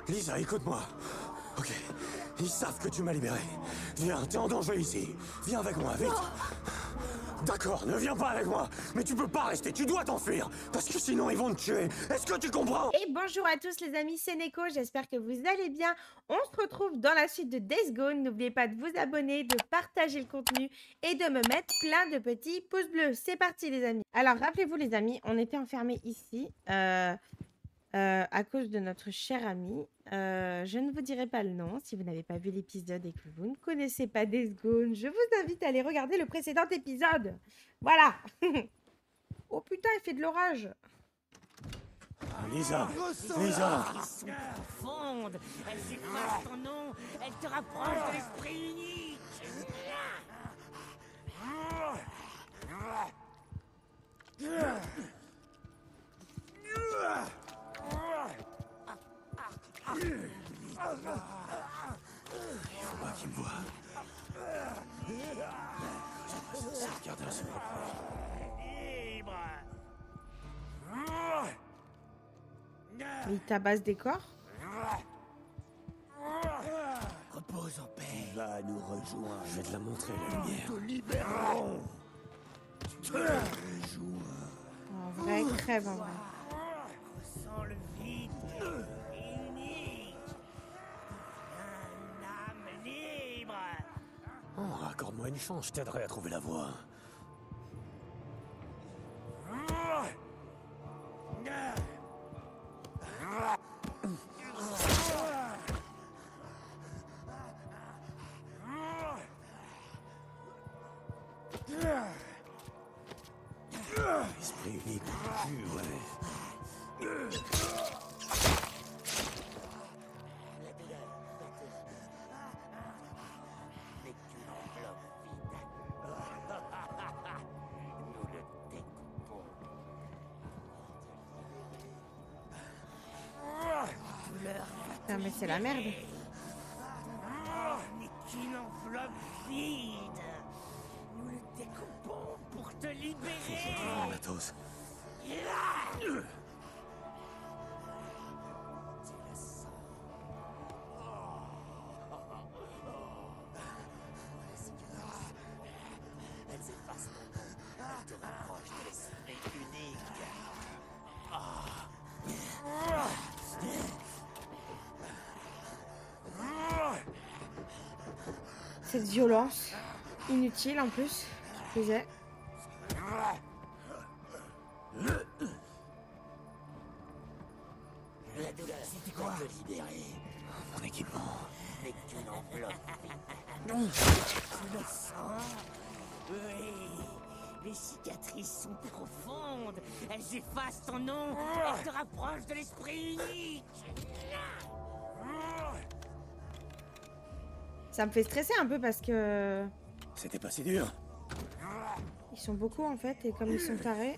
Lisa, écoute-moi. Ok, ils savent que tu m'as libéré. Viens, t'es en danger ici. Viens avec moi, vite. D'accord, ne viens pas avec moi. Mais tu peux pas rester, tu dois t'enfuir. Parce que sinon, ils vont te tuer. Est-ce que tu comprends? Et bonjour à tous les amis, c'est Neko, j'espère que vous allez bien. On se retrouve dans la suite de Days Gone. N'oubliez pas de vous abonner, de partager le contenu et de me mettre plein de petits pouces bleus. C'est parti les amis. Alors rappelez-vous les amis, on était enfermés ici à cause de notre cher ami. Je ne vous dirai pas le nom si vous n'avez pas vu l'épisode et que vous ne connaissez pas Days Gone. Je vous invite à aller regarder le précédent épisode. Voilà. Oh putain, il fait de l'orage. Lisa. Elles sont profondes, elles effacent ton nom, elles te rapprochent de l'esprit unique. Il faut pas qu'ils me voient. C'est regarder à ce Libre. Il tabasse des corps. Repose en paix. Va nous rejoindre. Je vais te la montrer, la lumière. Te libérerons. En vrai, crève en vrai. Ressens le vide et unique. Un âme libre. Oh, accorde-moi une chance, je t'aiderai à trouver la voie. Esprit unique, ouais. N'est qu'une enveloppe vide. Nous le découpons. Putain, mais c'est la merde. N'est qu'une enveloppe vide. Nous le découpons pour te libérer. Oh, matos. Elles effacent ton nom. Elles te rapprochent de l'esprit unique. Cette violence. Inutile en plus. Je disais. La douleur, c'était quoi? Te libérer. Mon équipement. N'est qu'une enveloppe vide. Tu le sens? Oui. Les cicatrices sont profondes. Elles effacent ton nom. Elles te rapprochent de l'esprit unique. Ça me fait stresser un peu parce que C'était pas si dur. ils sont beaucoup en fait et comme ils sont tarés.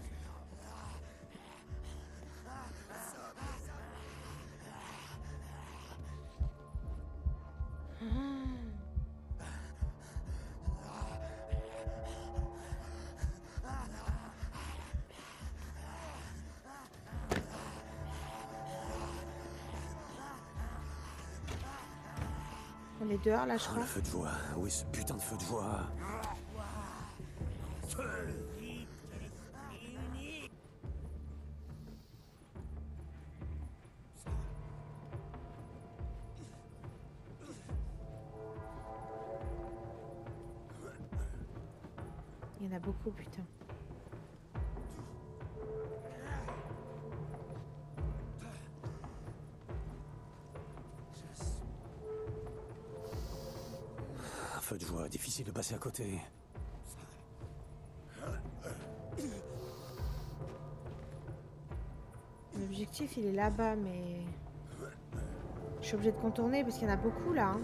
On est dehors là je Oh, crois. le feu de joie. Oui, ce putain de feu de joie. Il y en a beaucoup putain. Un feu de joie, difficile de passer à côté. L'objectif il est là-bas mais je suis obligée de contourner parce qu'il y en a beaucoup là. Hein.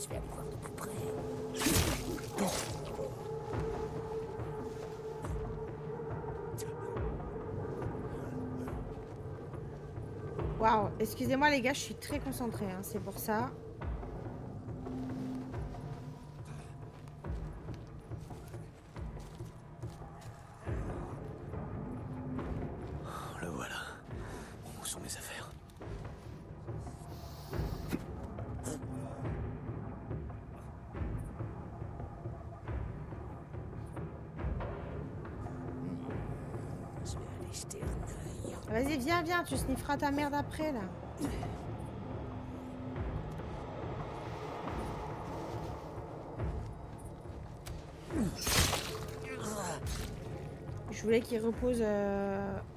Je vais aller voir de plus près. Waouh, excusez-moi les gars, je suis très concentrée, hein, c'est pour ça. Le voilà. Où sont mes affaires? Je vais aller jeter un œil. Vas-y, viens, viens, tu snifferas ta merde après, là. Je voulais qu'il repose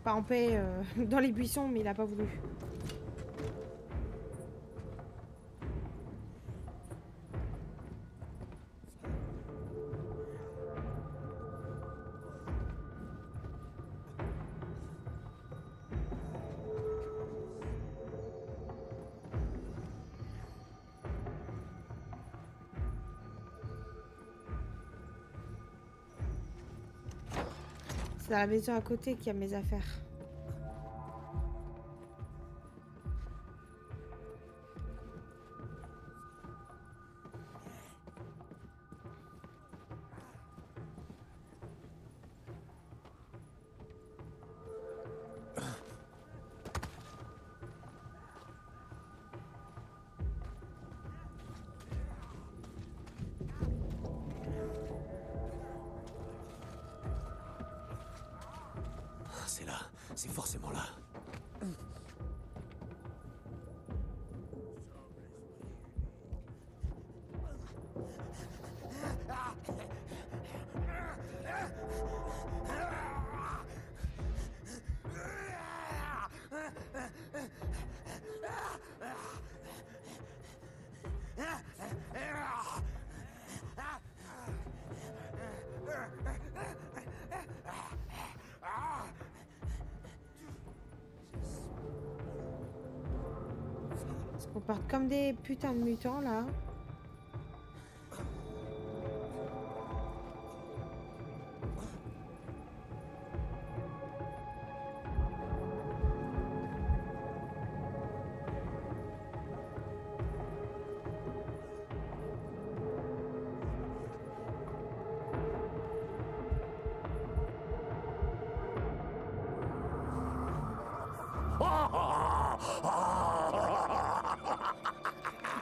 pas en paix dans les buissons, mais il a pas voulu. C'est dans la maison à côté qu'il y a mes affaires. C'est là. C'est forcément là. Parce qu'on part comme des putains de mutants, là.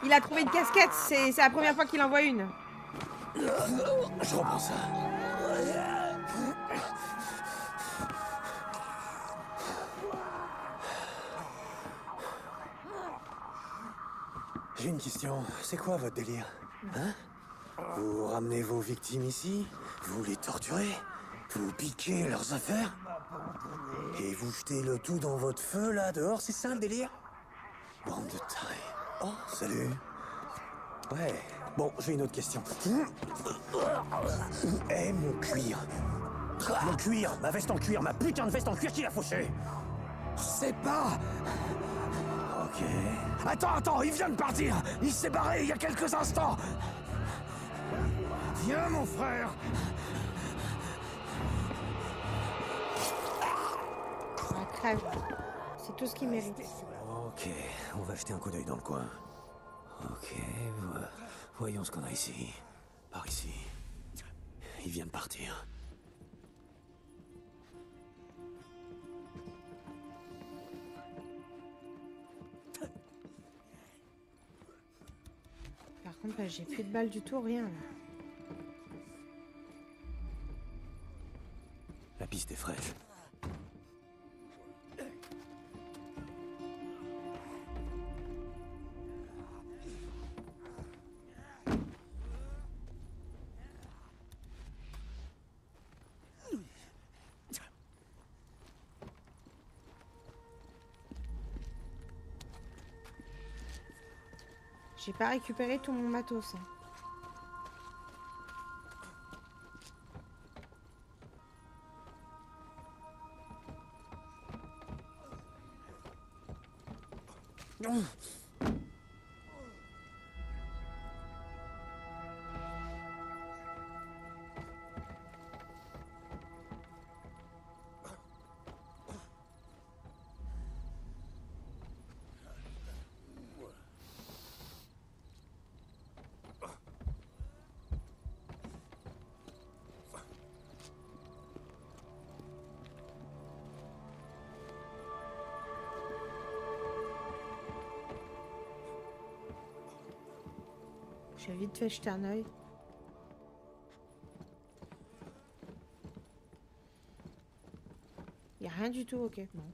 Il a trouvé une casquette, c'est la première fois qu'il en voit une. Je reprends ça. J'ai une question. C'est quoi votre délire? Hein? Vous ramenez vos victimes ici? Vous les torturez? Vous piquez leurs affaires? Et vous jetez le tout dans votre feu, là, dehors? C'est ça, le délire? Bande de tarés. Oh, salut. Ouais. Bon, j'ai une autre question. Où est mon cuir? Mon cuir, ma veste en cuir, ma putain de veste en cuir qui l'a fauché? Je sais pas. Ok. Attends, il vient de partir. Il s'est barré il y a quelques instants. Viens, mon frère. Ah, crève. C'est tout ce qu'il mérite. Ok, on va jeter un coup d'œil dans le coin. Ok, voyons ce qu'on a ici. Par ici. Il vient de partir. Par contre, là, j'ai plus de balles du tout, rien. Là. La piste est fraîche. J'ai pas récupéré tout mon matos. Hein. J'ai vite fait jeter un œil. Y a rien du tout, ok. Bon.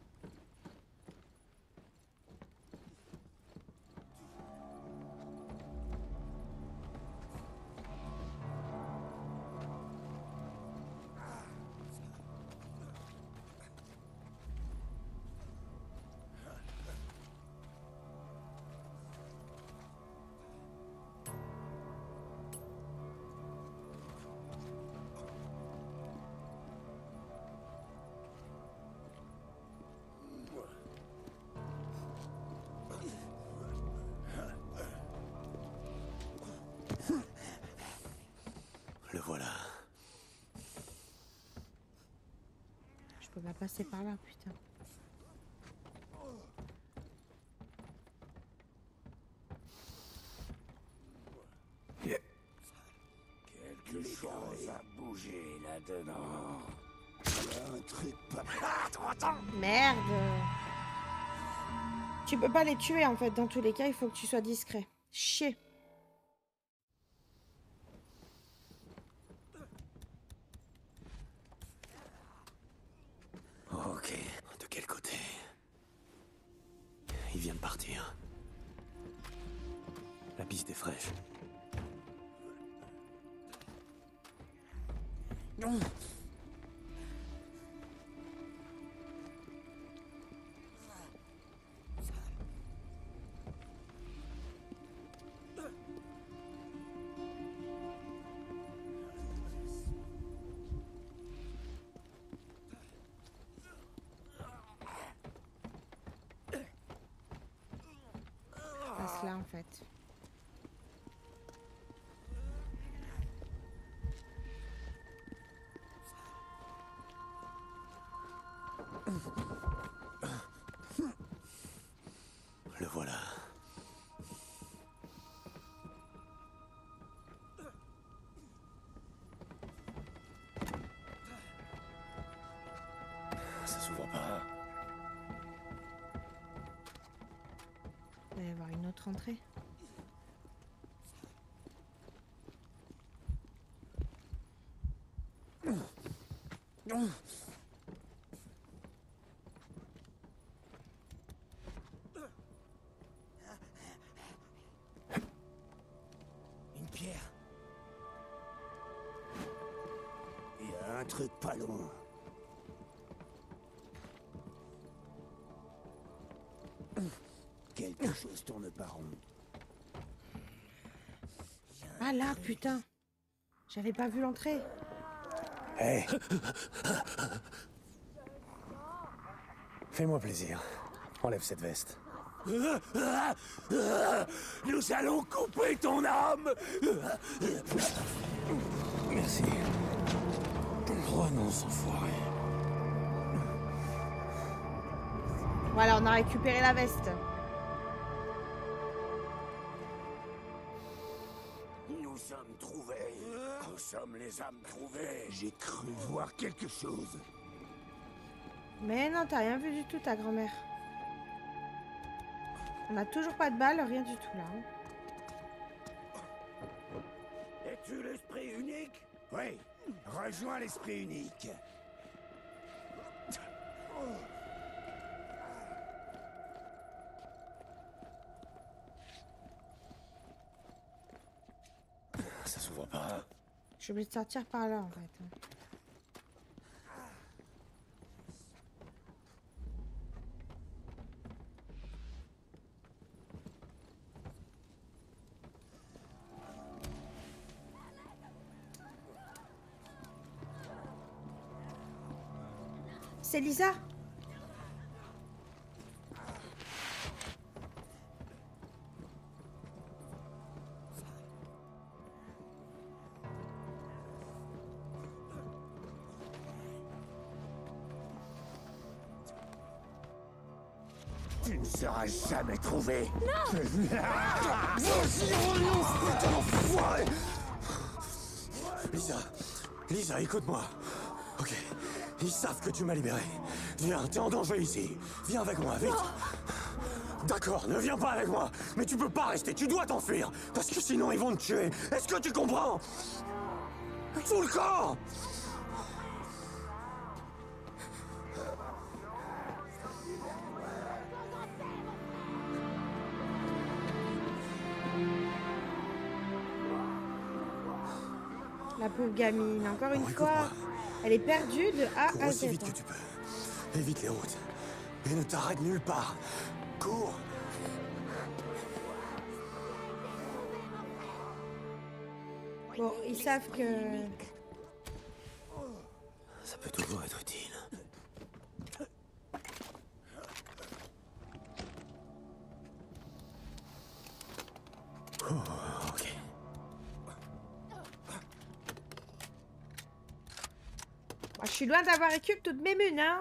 Le voilà. Je peux pas passer par là, putain. Quelque chose a bougé là-dedans. Un truc pas... Attends. Merde. Tu peux pas les tuer en fait. Dans tous les cas, il faut que tu sois discret. Chier. Ok. De quel côté? Il vient de partir. La piste est fraîche. Non. Passe là en fait. Le voilà. Ça s'ouvre pas. Il va y avoir une autre entrée. Une pierre. Il y a un truc pas loin. Quelque chose tourne par rond. Ah là, putain. J'avais pas vu l'entrée. Hé. Fais-moi plaisir. Enlève cette veste. Nous allons couper ton âme. Merci. Renonce, enfoiré. Voilà, on a récupéré la veste. Nous sommes trouvés. Nous sommes les âmes trouvées. J'ai cru voir quelque chose. Mais non, t'as rien vu du tout, ta grand-mère. On a toujours pas de balles, rien du tout là. Es-tu l'esprit unique? Oui. Rejoins l'esprit unique. Ça s'ouvre pas. Je suis obligée de sortir par là en fait. C'est Lisa. Tu ne seras jamais trouvé. Non. Vas-y, renonce, putain d'enfoiré. Lisa, écoute-moi. Ok, ils savent que tu m'as libéré. Viens, t'es en danger ici. Viens avec moi, vite. D'accord, ne viens pas avec moi. Mais tu peux pas rester, tu dois t'enfuir. Parce que sinon ils vont te tuer. Est-ce que tu comprends? Tout le camp! La pauvre gamine, encore une Bon, fois, écoute-moi. elle est perdue de A Cours à Z. aussi vite que tu peux. Évite les routes. Et ne t'arrête nulle part. Cours. Bon, ils savent que... Ça peut toujours être utile. Oh, ok. Moi, je suis loin d'avoir récup toutes mes munes, hein.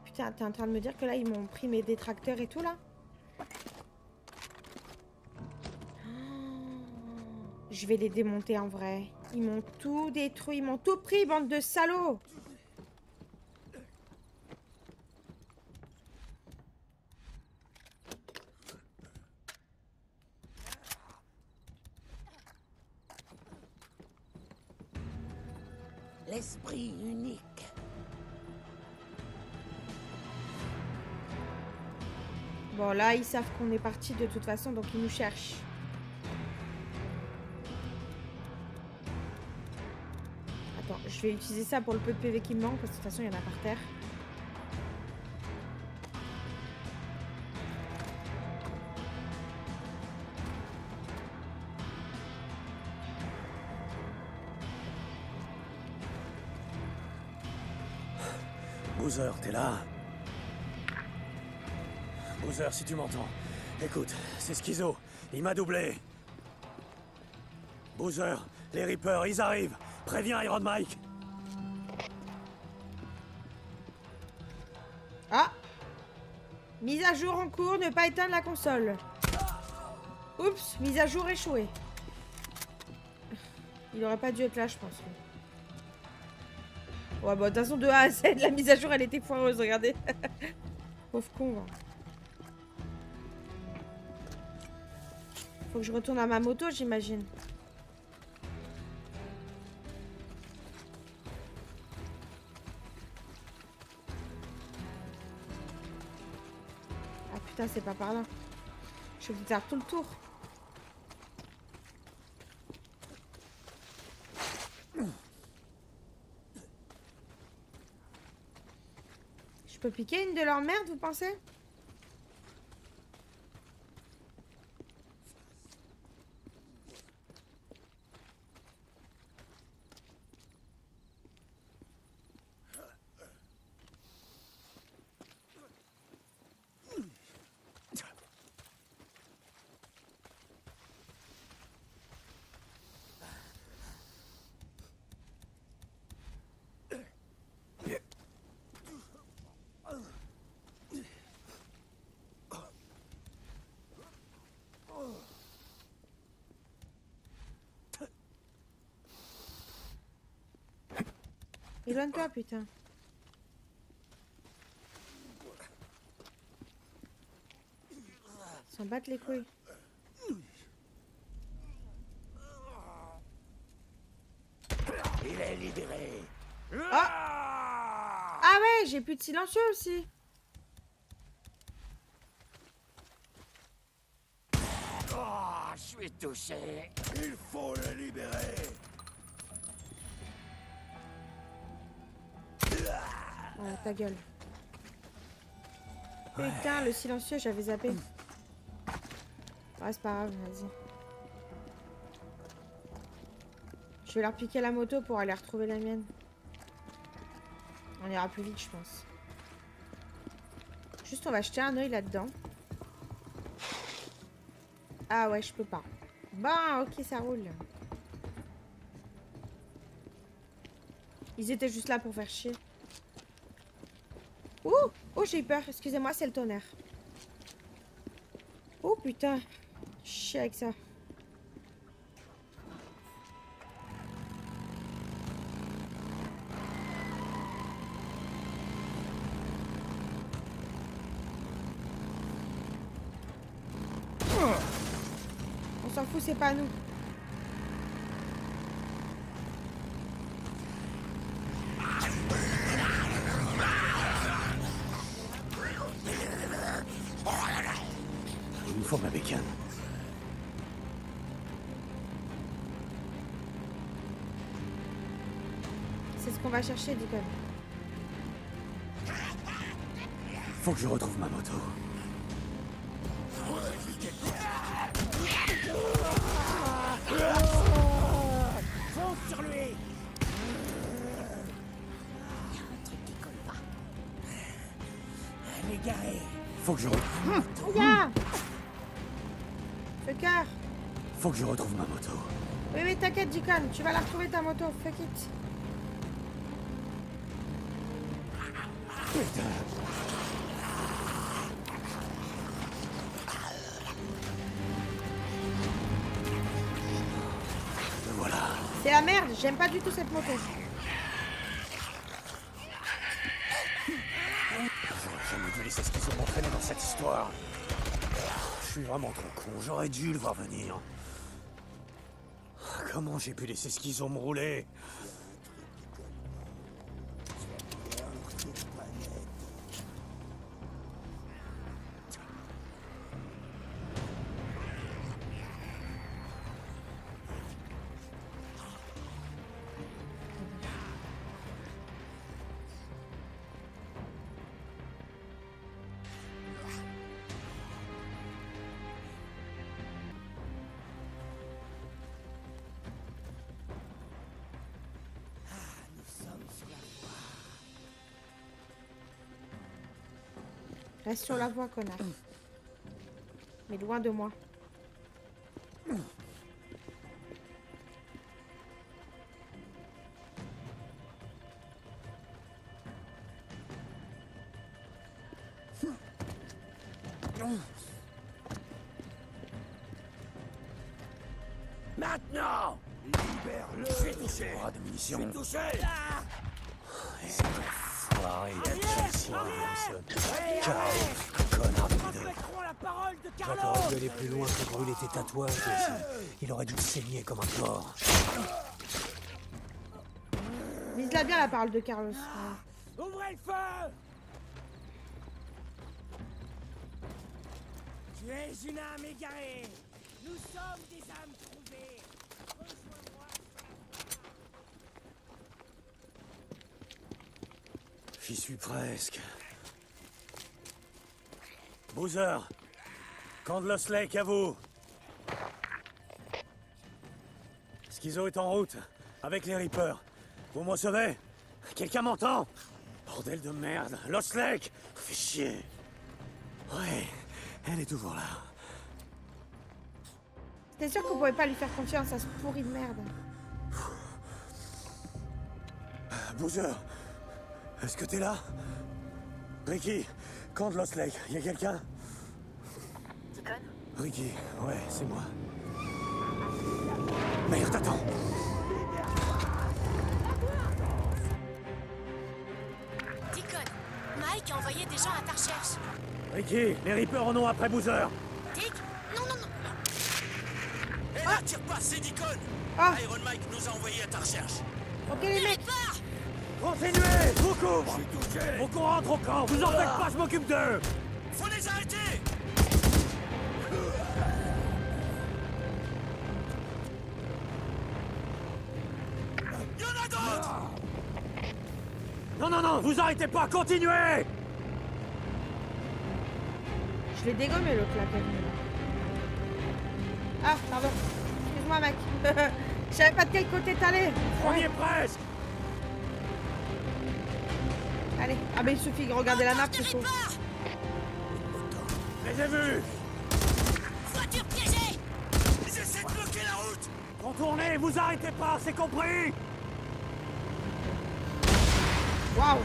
Putain, t'es en train de me dire que là, ils m'ont pris mes détracteurs et tout, là? Je vais les démonter, en vrai. Ils m'ont tout détruit, ils m'ont tout pris, bande de salauds! L'esprit unique. Bon, là, ils savent qu'on est parti de toute façon, donc ils nous cherchent. Attends, je vais utiliser ça pour le peu de PV qui me manque, parce que de toute façon, il y en a par terre. Boozer, t'es là? Boozer, si tu m'entends. Écoute, c'est Schizo. Il m'a doublé. Boozer, les Reapers, ils arrivent. Préviens Iron Mike. Ah! Mise à jour en cours, ne pas éteindre la console. Oups, mise à jour échouée. Il aurait pas dû être là, je pense. Ouais, bah, de toute façon, de A à Z, la mise à jour, elle était foireuse, regardez. Pauvre con, va. Faut que je retourne à ma moto, j'imagine. Ah putain, c'est pas par là. Je vais faire tout le tour. Je peux piquer une de leurs merdes, vous pensez? Éloigne-toi, putain. S'en battent les couilles. Il est libéré. Ah ouais, j'ai plus de silencieux aussi. Oh, je suis touché. Il faut le libérer. Oh, ta gueule. Putain, le silencieux, j'avais zappé. Ouais, c'est pas grave, vas-y. Je vais leur piquer la moto pour aller retrouver la mienne. On ira plus vite, je pense. Juste, on va jeter un œil là-dedans. Ah ouais, je peux pas. Bon, ok, ça roule. Ils étaient juste là pour faire chier. Ouh! Oh, j'ai eu peur. Excusez-moi, c'est le tonnerre. Oh, putain. Chier avec ça. On s'en fout, c'est pas nous. Il me faut ma bécane. C'est ce qu'on va chercher, Deacon. Faut que je retrouve ma moto. Fonce sur lui. Il y a un truc qui colle pas. Elle est garée. Faut que je retrouve... Ya Fucker. Faut que je retrouve ma moto. Oui, oui, t'inquiète, Deacon. Tu vas la retrouver, ta moto. Fuck it. Putain. Voilà. C'est la merde. J'aime pas du tout cette moto. J'aurais jamais dû laisser ce qu'ils ont m'entraîné dans cette histoire. Je suis vraiment trop con. J'aurais dû le voir venir. Comment j'ai pu laisser ce qu'ils ont me rouler? Reste sur la voie, connard. Mais loin de moi. Maintenant. Libère-le. Je suis touché. Bras de munitions. Je suis touché. Foiré, Carlos, connard de leader. Respecterons la parole de J'aurais Carlos. dû aller plus loin que brûler tes tatouages aussi. Il aurait dû te saigner comme un porc. Vise-la bien, la parole de Carlos. Voilà. Ouvrez le feu. Tu es une âme égarée. Nous sommes des âmes trouvées. Rejoins-moi. J'y suis presque. Boozer, Candlos Lake à vous. Schizo est en route, avec les Reapers. Vous me recevez? Quelqu'un m'entend? Bordel de merde, Lost Lake! Fais chier. Ouais, elle est toujours là. T'es sûr qu'on pouvait pas lui faire confiance à ce pourri de merde? Boozer, est-ce que t'es là? Ricky, Candlos Lake, y a quelqu'un? Deacon? Ricky, ouais, c'est moi. Merde, attends! Deacon, Mike a envoyé des gens à ta recherche. Ricky, les Reapers en ont après Boozer! Dick? Non, non, non. Hé là, tire pas, c'est Deacon. Ah, Iron Mike nous a envoyés à ta recherche. ok les mecs. Pars! Continuez! Je vous couvre! Faut qu'on rentre au camp! Vous en faites pas, je m'occupe d'eux! Faut les arrêter. Il y en a d'autres. Non, non, non! Vous arrêtez pas! Continuez! Je l'ai dégommé l'autre là, quand même. Ah, pardon. Excuse-moi, mec. Je savais pas de quel côté t'allais. On y est presque! Allez. Ah, mais il suffit de regarder la map, c'est chaud. Je les ai vus! Voiture piégée! Ils essaient de bloquer la route. Contournez! Vous arrêtez pas! C'est compris! Waouh.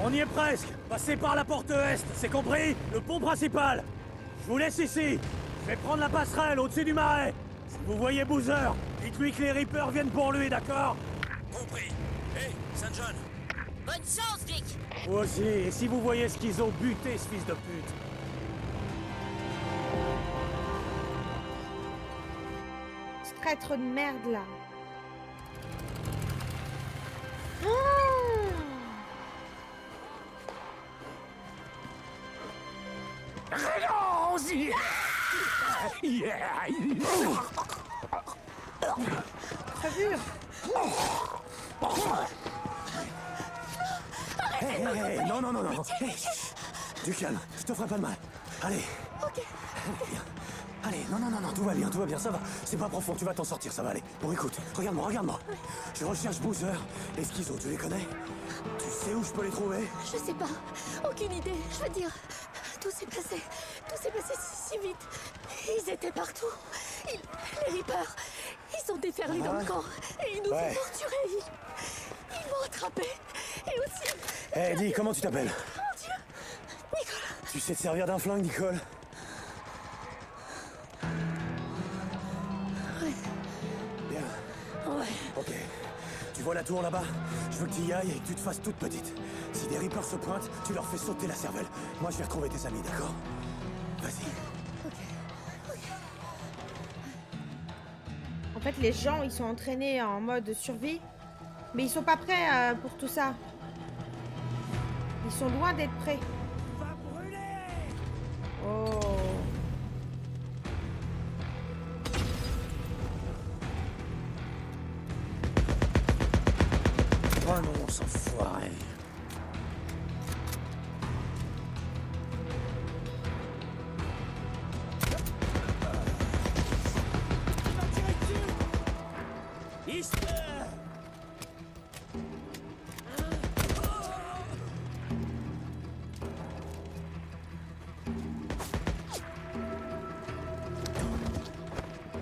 On y est presque. Passez par la porte est, c'est compris? Le pont principal. Je vous laisse ici. Je vais prendre la passerelle au-dessus du marais. Si vous voyez Boozer, dites-lui que les Reapers viennent pour lui, d'accord? Compris. Hé, Saint John. Bonne chance, Vic. Vous aussi, et si vous voyez Schizo, butez ce fils de pute. Ce traître de merde là. Oh Crevure. Hey, non, non, non, non. Hey, du calme, je te ferai pas de mal. Allez. Ok. Viens. Allez, non, non, non, non, tout va bien, ça va. C'est pas profond, tu vas t'en sortir, ça va aller. Bon, écoute, regarde-moi, regarde-moi. Je recherche Boozer et Schizo, tu les connais? Tu sais où je peux les trouver? Je sais pas. Aucune idée. Je veux dire, tout s'est passé si vite. Ils étaient partout. Les Reapers, ils sont déferlés dans le camp. Et ils nous ont torturés. Ils m'ont attrapé. Et aussi... Hey, dis, comment tu t'appelles? Mon Dieu. Nicolas. Tu sais te servir d'un flingue, Nicole? Ouais. Bien. Ouais. Ok. Tu vois la tour là-bas? Je veux que tu y ailles et que tu te fasses toute petite. Si des Reapers se pointent, tu leur fais sauter la cervelle. Moi, je vais retrouver tes amis, d'accord? Vas-y. En fait, les gens, ils sont entraînés en mode survie, mais ils sont pas prêts pour tout ça. Ils sont loin d'être prêts. Oh. Oh non, on s'enfoirait.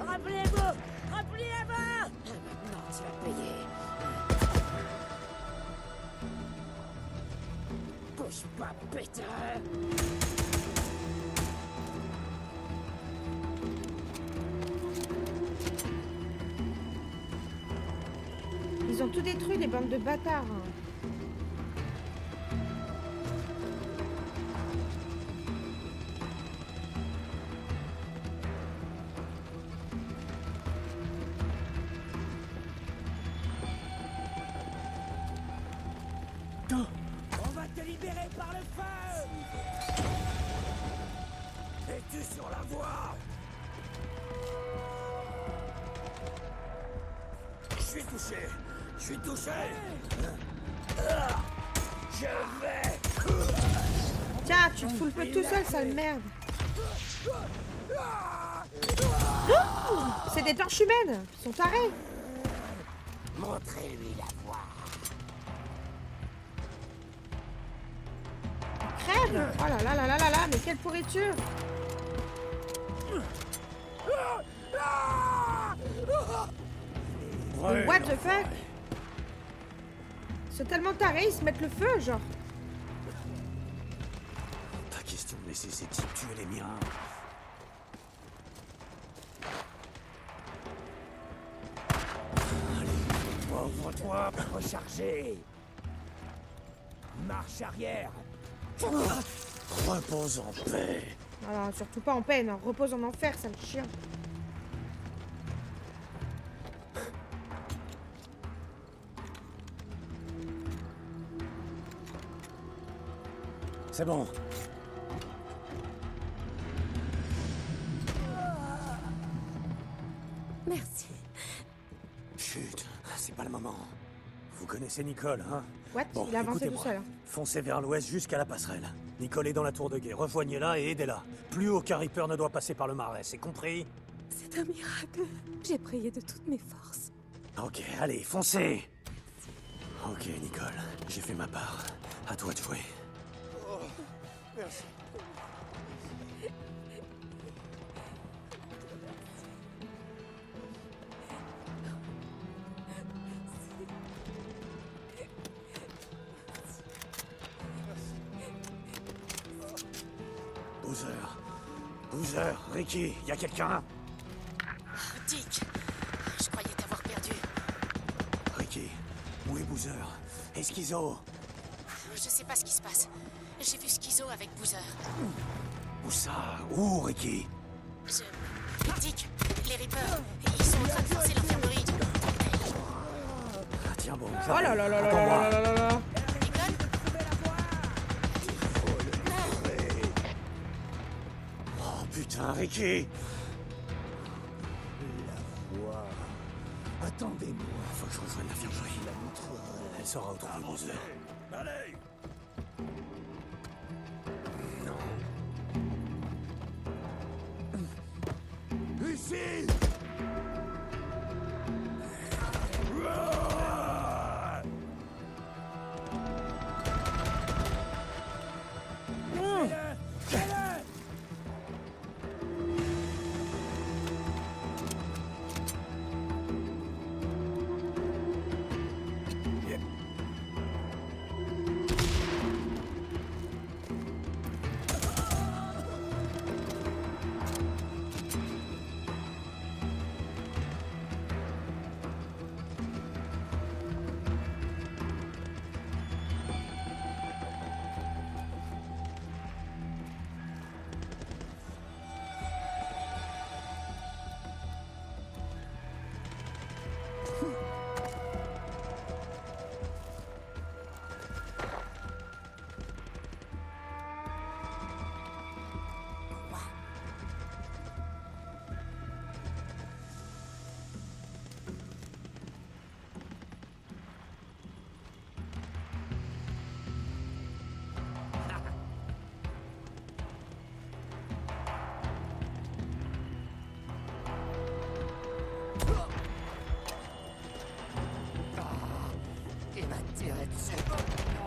Rappelez-vous! Rappelez-vous! Non, tu vas payer. Bouge pas, pétard! Ils ont tout détruit, les bandes de bâtards. On va te libérer par le feu! Es-tu sur la voie? Je suis touché. Je suis touché. Je vais! Tiens, tu te fous le feu tout seul, sale merde. Oh, c'est des torches humaines. Ils sont tarés. Montrez-lui la voie. Crève. Oh là là là là là là, mais quelle pourriture. Mais what the fuck? Ils sont tellement tarés, ils se mettent le feu, genre. Pas question de laisser ces types tuer les miens. Ouvre-toi pour recharger. Marche arrière. Repose en paix. Alors, surtout pas en peine, hein. Repose en enfer, sale chien. C'est bon. Merci. Chut, c'est pas le moment. Vous connaissez Nicole, hein? What? Il a avancé tout écoutez-moi. seul. Hein. Foncez vers l'ouest jusqu'à la passerelle. Nicole est dans la tour de guet. Rejoignez-la et aidez-la. Plus aucun Reaper ne doit passer par le marais, c'est compris? C'est un miracle. J'ai prié de toutes mes forces. Ok, allez, foncez! Ok, Nicole, j'ai fait ma part. À toi de jouer. Merci. Boozer. Boozer, Ricky, y a quelqu'un? Dick, je croyais t'avoir perdu. Ricky, où est Boozer? Et Schizo? Je sais pas ce qui se passe. J'ai vu Schizo avec Boozer. Où ça? Où, Ricky? Dick, les Reapers, ils sont en train de forcer l'infirmerie. Ah, tiens bon, Oh là là là là là là là là là. Deacon? Oh putain, Ricky! Attendez-moi. Faut que je rejoigne l'infirmerie. Elle saura où trouver Boozer. Allez. Ici.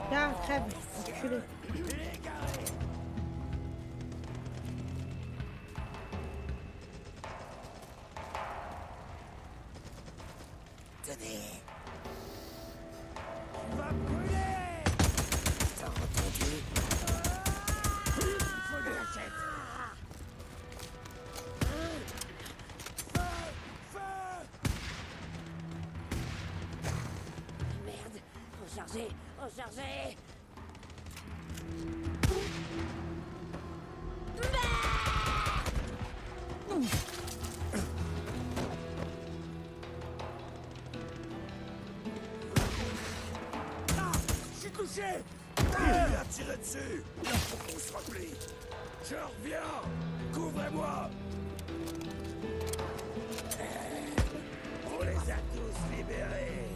Tiens, crève, enculé. Tenez. Tu vas brûler. T'as entendu? Faut de la tête. Feu. Merde. Rechargez. Rechargez. Je suis touché. Il a tiré dessus. On se replie. Je reviens. Couvrez-moi. On les a tous libérés.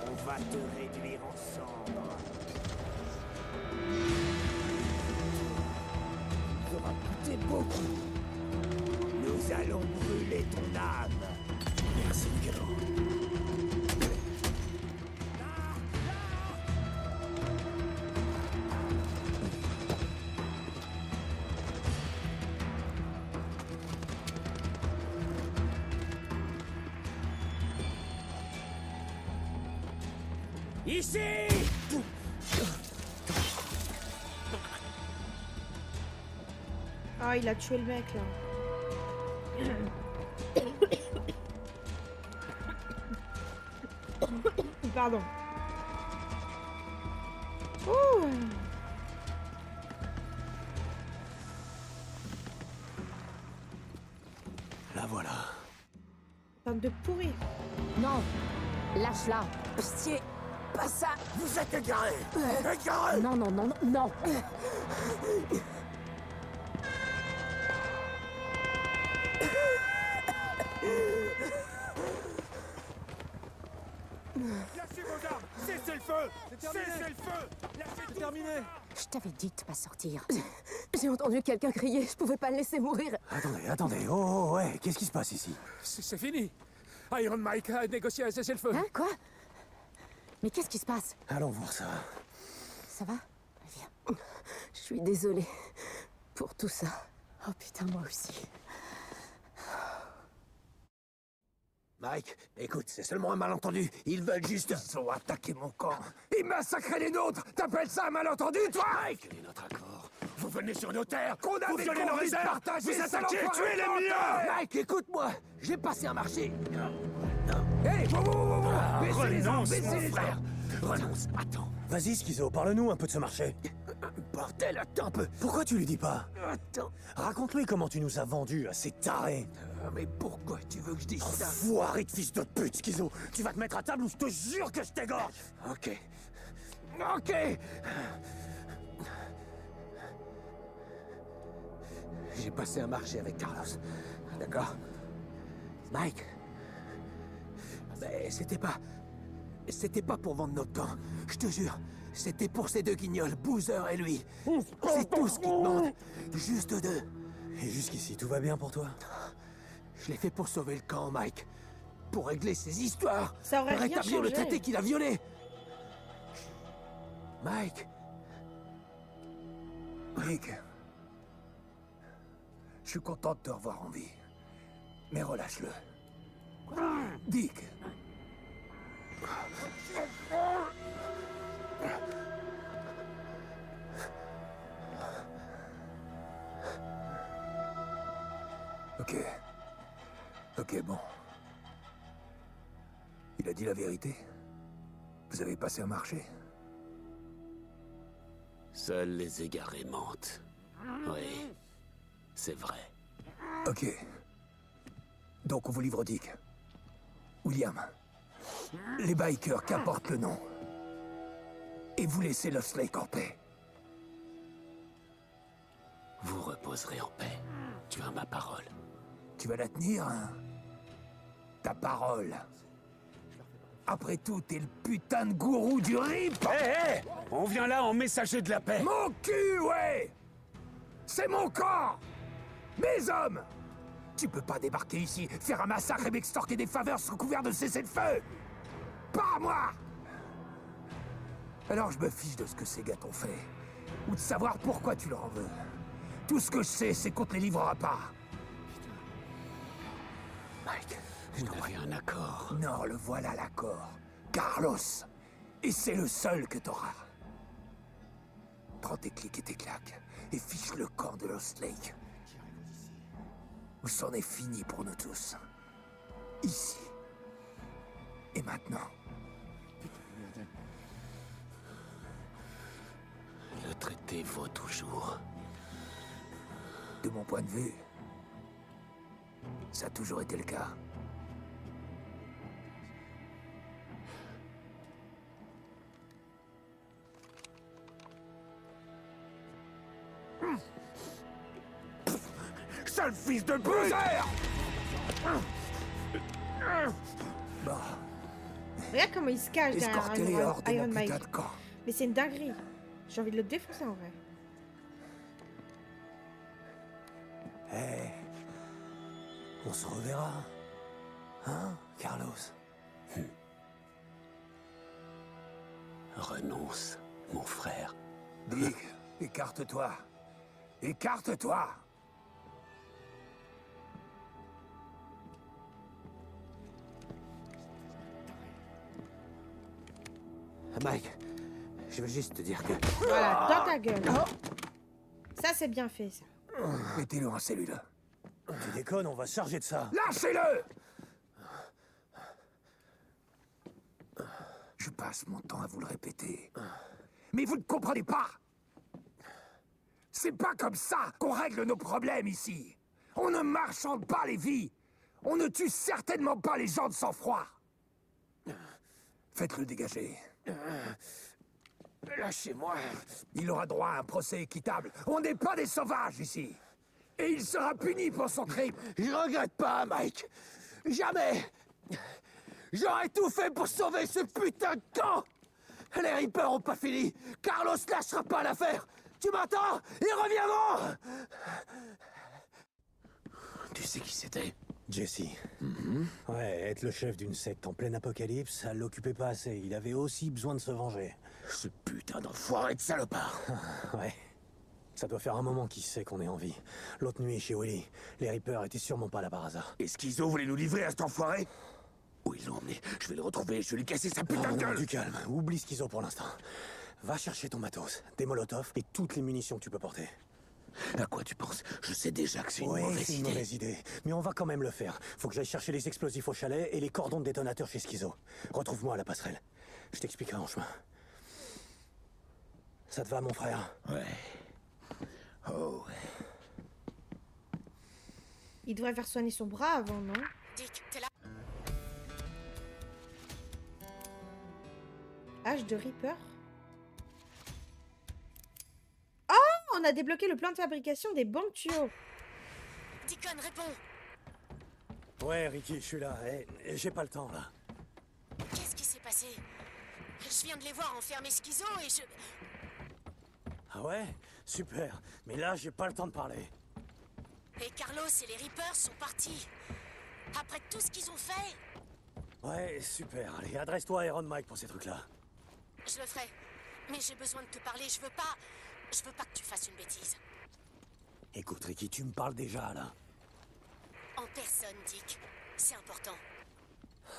On va te réduire en cendres. Ça va coûter beaucoup. Nous allons brûler ton âme. Merci, Mikado. Ici! Ah, il a tué le mec là. Pardon. Ouh. La voilà. Bande de pourris. Non. Lâche-la. Pitié, pas ça. Vous êtes égarés. Égarés. Non, non, non, non, non. Lâchez vos armes. Cessez le feu. Cessez le feu. Lâchez tout. Terminé. Je t'avais dit de pas sortir. J'ai entendu quelqu'un crier. Je pouvais pas le laisser mourir. Attendez. Oh, ouais, qu'est-ce qui se passe ici? C'est fini. Iron Mike a négocié un cessez-le-feu. Hein, quoi? Mais qu'est-ce qui se passe? Allons voir ça. Ça va? Viens. Je suis désolée pour tout ça. Oh putain, moi aussi. Mike, écoute, c'est seulement un malentendu. Ils veulent juste... Ils ont attaqué mon camp. Ils massacraient les nôtres. T'appelles ça un malentendu, toi? Mike! Quel est notre accord? Vous venez sur nos terres, vous violez nos réserves, vous attaquez, tuez les miens! Mike, écoute-moi, j'ai passé un marché. Hé, baissez les armes, baissez les armes. Renonce, attends. Vas-y, Schizo, parle-nous un peu de ce marché. Bordel, attends un peu. Pourquoi tu lui dis pas? Attends. Raconte-lui comment tu nous as vendus à ces tarés. Mais pourquoi tu veux que je dise ça? Enfoiré de fils de pute, Schizo. Tu vas te mettre à table ou je te jure que je t'égorge. Ok. Ok. J'ai passé un marché avec Carlos. D'accord? Mike. Mais c'était pas pour vendre notre camp. Je te jure. C'était pour ces deux guignols, Boozer et lui. C'est tout ce qu'ils demandent. Juste eux deux. Et jusqu'ici, tout va bien pour toi? Je l'ai fait pour sauver le camp, Mike. Pour régler ces histoires. Ça aurait rien rétablir le changé. traité qu'il a violé. Mike. Dick. Je suis content de te revoir en vie. Mais relâche-le. Dick. Ok, bon. Il a dit la vérité? Vous avez passé un marché? Seuls les égarés mentent. Oui, c'est vrai. Ok. Donc on vous livre Dick. William. Les bikers, qu'importe le nom. Et vous laissez Lost Lake en paix. Vous reposerez en paix. Tu as ma parole. Tu vas la tenir, hein? Ta parole. Après tout, t'es le putain de gourou du RIP! Hé, on vient là en messager de la paix. Mon cul, ouais! C'est mon camp! Mes hommes! Tu peux pas débarquer ici, faire un massacre et m'extorquer des faveurs sous couvert de cessez-le-feu! Pas moi! Alors je me fiche de ce que ces gars t'ont fait, ou de savoir pourquoi tu leur en veux. Tout ce que je sais, c'est qu'on te les livrera pas. Mike, Vous avez un accord. non, le voilà l'accord. Carlos. Et c'est le seul que t'auras. Prends tes clics et tes claques, et fiche le camp de Lost Lake. Où c'en est fini pour nous tous. Ici. Et maintenant. Le traité vaut toujours. De mon point de vue, ça a toujours été le cas. Sale fils de pute! Bon, Regarde comment il se cache derrière escortez-les hors de Iron mon Mike. putain de camp. Mais c'est une dinguerie. J'ai envie de le défoncer en vrai. Hé, on se reverra. Hein, Carlos? Renonce, mon frère. Dick, écarte-toi. Écarte-toi. Mike, je veux juste te dire que... Voilà, dans ta gueule. Ça, c'est bien fait, ça. Mettez-le en cellule. Tu déconnes, on va se charger de ça. Lâchez-le! Je passe mon temps à vous le répéter. Mais vous ne comprenez pas! C'est pas comme ça qu'on règle nos problèmes ici! On ne marchande pas les vies! On ne tue certainement pas les gens de sang-froid. Faites-le dégager. Lâchez-moi. Il aura droit à un procès équitable. On n'est pas des sauvages ici. Et il sera puni pour son crime. Je regrette pas, Mike. Jamais. J'aurais tout fait pour sauver ce putain de camp. Les Reapers ont pas fini. Carlos lâchera pas l'affaire. Tu m'entends? Ils reviendront. Tu sais qui c'était? Jesse. Ouais, être le chef d'une secte en plein apocalypse, ça l'occupait pas assez. Il avait aussi besoin de se venger. Ce putain d'enfoiré de salopard. Ouais. Ça doit faire un moment qu'il sait qu'on est en vie. L'autre nuit, chez Willy, les Reapers étaient sûrement pas là par hasard. Et Schizo voulait nous livrer à cet enfoiré? Où ils l'ont emmené? Je vais le retrouver, je vais lui casser sa putain de Non, gueule. du calme. Oublie Schizo pour l'instant. Va chercher ton matos, des molotovs et toutes les munitions que tu peux porter. À quoi tu penses? Je sais déjà que c'est une Ouais, mauvaise c'est une idée. mauvaise idée. Mais on va quand même le faire. Faut que j'aille chercher les explosifs au chalet et les cordons de détonateur chez Schizo. Retrouve-moi à la passerelle. Je t'expliquerai en chemin. Ça te va, mon frère? Ouais. Oh ouais. Il devrait faire soigner son bras avant, non? Dick, t'es là? Hache de Reaper. Oh, on a débloqué le plan de fabrication des bombes tuyaux. Deacon, réponds. Ouais, Ricky, je suis là. Eh, j'ai pas le temps, là. Qu'est-ce qui s'est passé? Je viens de les voir enfermer Schizo et je... Ah ouais? Super. Mais là, j'ai pas le temps de parler. Et Carlos et les Reapers sont partis. Après tout ce qu'ils ont fait, Ouais, super. Allez, adresse-toi à Iron Mike pour ces trucs-là. je le ferai. Mais j'ai besoin de te parler, je veux pas que tu fasses une bêtise. Écoute, Ricky, tu me parles déjà, là. En personne, Dick. C'est important.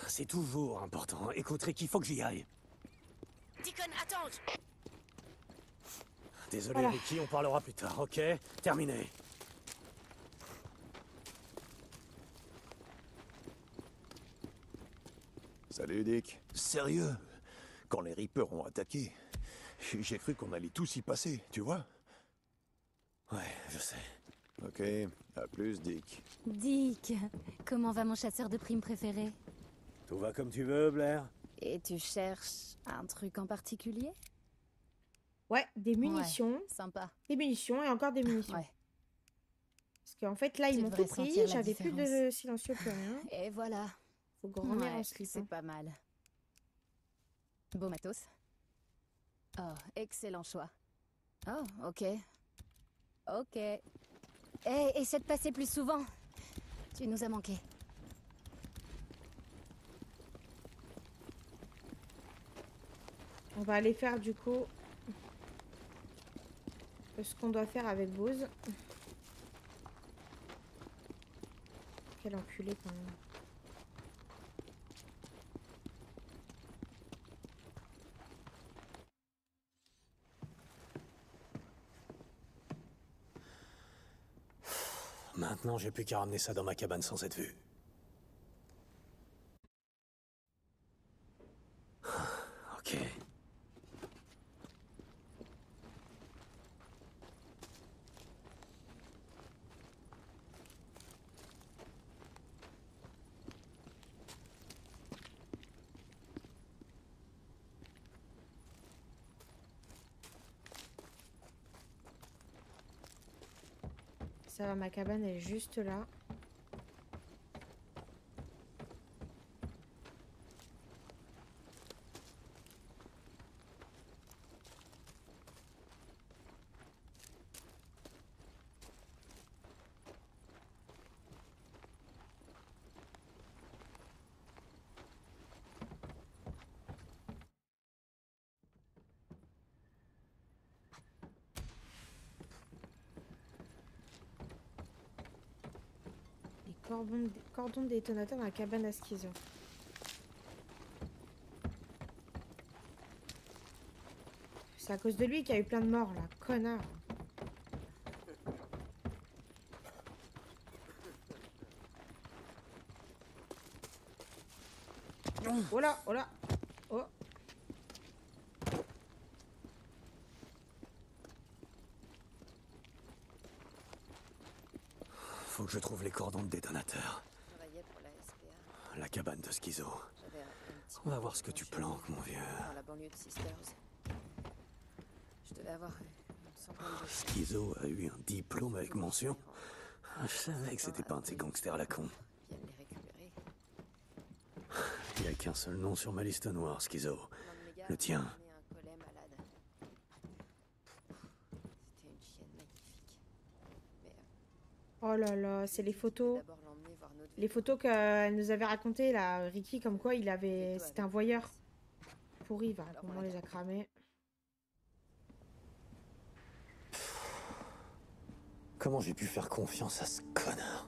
C'est toujours important. Écoute, Ricky, faut que j'y aille. Deacon, attends. Désolé, Voilà. Ricky, on parlera plus tard, ok? Terminé. Salut Dick. Sérieux? Quand les Reapers ont attaqué, j'ai cru qu'on allait tous y passer, tu vois? Ouais, je sais. Ok, à plus Dick. Dick, comment va mon chasseur de primes préféré? Tout va comme tu veux, Blair? Et tu cherches un truc en particulier? Ouais, des munitions. Ouais, sympa. Des munitions et encore des munitions. Ouais. Parce qu'en fait, là, ils Tu m'ont devrais tout pris. sentir la J'avais plus de différence. silencieux, plus rien. Et voilà. Faut grandir Ouais, en slip. c'est Hein. pas mal. Beau matos. Oh, excellent choix. Oh, ok. Ok. Essaie de passer plus souvent. Tu nous as manqué. On va aller faire du coup ce qu'on doit faire avec Bose. Quel enculé quand même. Maintenant, j'ai plus qu'à ramener ça dans ma cabane sans être vu. Ok. Ça va, ma cabane est juste là. Cordon de détonateur dans la cabane à Schizo. C'est à cause de lui qu'il y a eu plein de morts là, connard. Oh là, oh là, oh. Faut que je trouve les cordons de détonateur. Travaillais pour cabane de Schizo. J'avais un petit On va voir ce que tu planques, mon vieux. dans la banlieue de Sisters. Je devais avoir une centaine de... Schizo a eu un diplôme avec mention. Je savais que c'était pas un de ces gangsters à la con. Viennent les récupérer. Il y a qu'un seul nom sur ma liste noire, Schizo. Le tien. Un collet malade. C'était une chienne magnifique. Mais Oh là là, c'est les photos. d'abord l'emmener voir notre Les photos qu'elle nous avait racontées, là, Ricky, comme quoi il avait... C'était un voyeur. Pourri, va. Comment on les a cramés. Comment j'ai pu faire confiance à ce connard?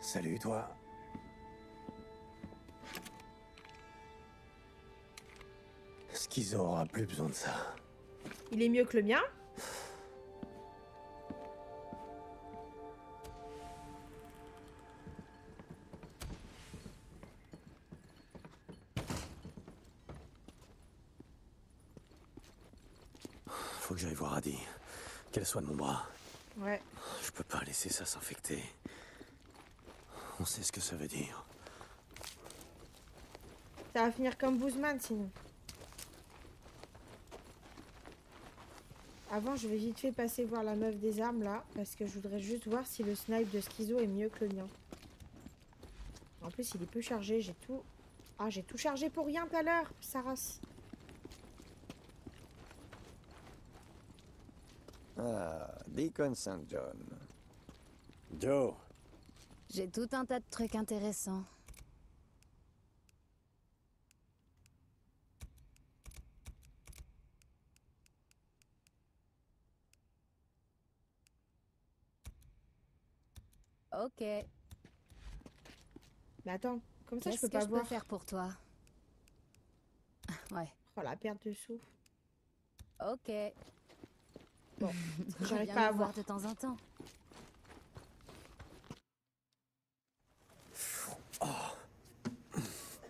Salut, toi. Schizo aura plus besoin de ça. Il est mieux que le mien. Faut que j'aille voir Adi. Qu'elle soit de mon bras. Ouais. Je peux pas laisser ça s'infecter. On sait ce que ça veut dire. Ça va finir comme Boozman, sinon. Avant, je vais vite fait passer voir la meuf des armes, là. Parce que je voudrais juste voir si le snipe de Schizo est mieux que le mien. En plus, il est peu chargé. J'ai tout... Ah, j'ai tout chargé pour rien tout à l'heure, Saras. Ah, Deacon St. John. Joe. J'ai tout un tas de trucs intéressants. Ok. Mais attends, comme ça, je Qu'est-ce peux que pas je voir. peux faire pour toi? Ouais. Oh, la perte de souffle. Ok. Bon, J'arrive j'arrive pas pas à à voir voir. de temps en temps.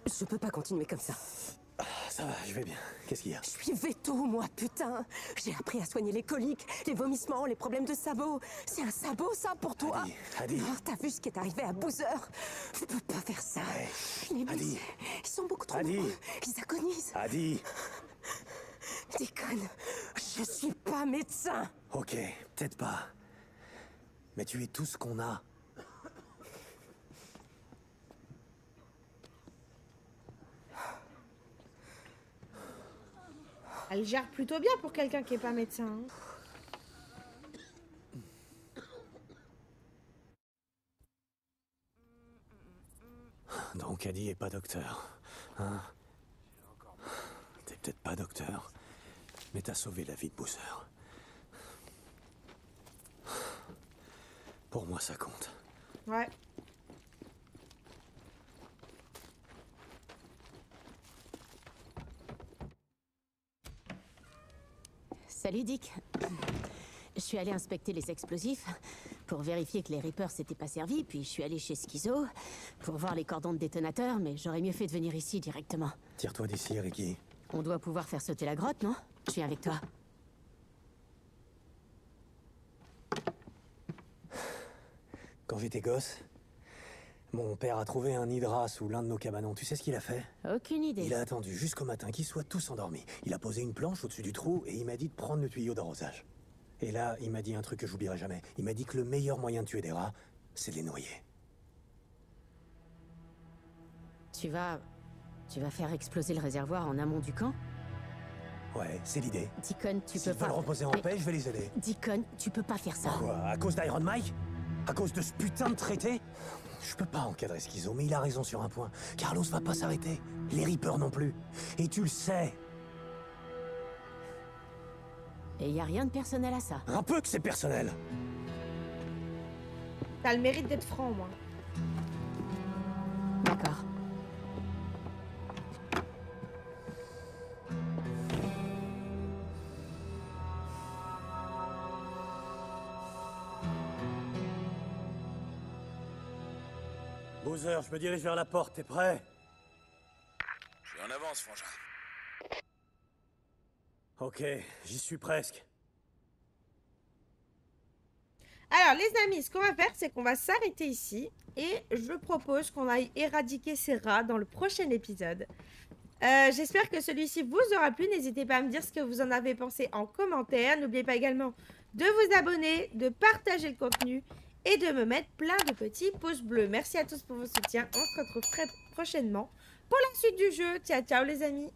Je peux pas continuer comme ça. Ça va, je vais bien. Qu'est-ce qu'il y a? Je suis véto, moi, putain. J'ai appris à soigner les coliques, les vomissements, les problèmes de sabots. C'est un sabot, ça, pour toi? Adi. Oh, t'as vu ce qui est arrivé à Boozer? Je peux pas faire ça. Les Adi. blessés, ils sont beaucoup trop Adi. nombreux. Ils agonisent. Adi. Déconne. Je suis pas médecin. Ok, peut-être pas. Mais tu es tout ce qu'on a. Elle gère plutôt bien pour quelqu'un qui est pas médecin. Hein. Donc Adi est pas docteur. Hein? T'es peut-être pas docteur, mais t'as sauvé la vie de Boozer. Pour moi, ça compte. Ouais. Salut Dick. Je suis allé inspecter les explosifs pour vérifier que les Reapers s'étaient pas servis, puis je suis allé chez Schizo pour voir les cordons de détonateur, mais j'aurais mieux fait de venir ici directement. Tire-toi d'ici, Ricky. On doit pouvoir faire sauter la grotte, non? Je viens avec toi. Quand j'étais gosse, mon père a trouvé un hydra sous l'un de nos cabanons. Tu sais ce qu'il a fait? Aucune idée. Il a attendu jusqu'au matin qu'ils soient tous endormis. Il a posé une planche au-dessus du trou et il m'a dit de prendre le tuyau d'arrosage. Et là, il m'a dit un truc que j'oublierai jamais. Il m'a dit que le meilleur moyen de tuer des rats, c'est de les noyer. Tu vas faire exploser le réservoir en amont du camp? Ouais, c'est l'idée. Deacon, tu peux S'ils pas... veulent reposer en paix, je vais les aider. Deacon, tu peux pas faire ça. Quoi? À cause d'Iron Mike? À cause de ce putain de traité? Je peux pas encadrer Schizo, mais il a raison sur un point. Carlos va pas s'arrêter. Les Reapers non plus. Et tu le sais. Et y a rien de personnel à ça. Un peu que c'est personnel. T'as le mérite d'être franc, moi. D'accord. Boozer, je me dirige vers la porte, t'es prêt? Je suis en avance, frangin. Ok, j'y suis presque. Alors, les amis, ce qu'on va faire, c'est qu'on va s'arrêter ici. Et je propose qu'on aille éradiquer ces rats dans le prochain épisode. J'espère que celui-ci vous aura plu. N'hésitez pas à me dire ce que vous en avez pensé en commentaire. N'oubliez pas également de vous abonner, de partager le contenu et de me mettre plein de petits pouces bleus. Merci à tous pour vos soutiens. On se retrouve très prochainement pour la suite du jeu. Ciao, ciao les amis.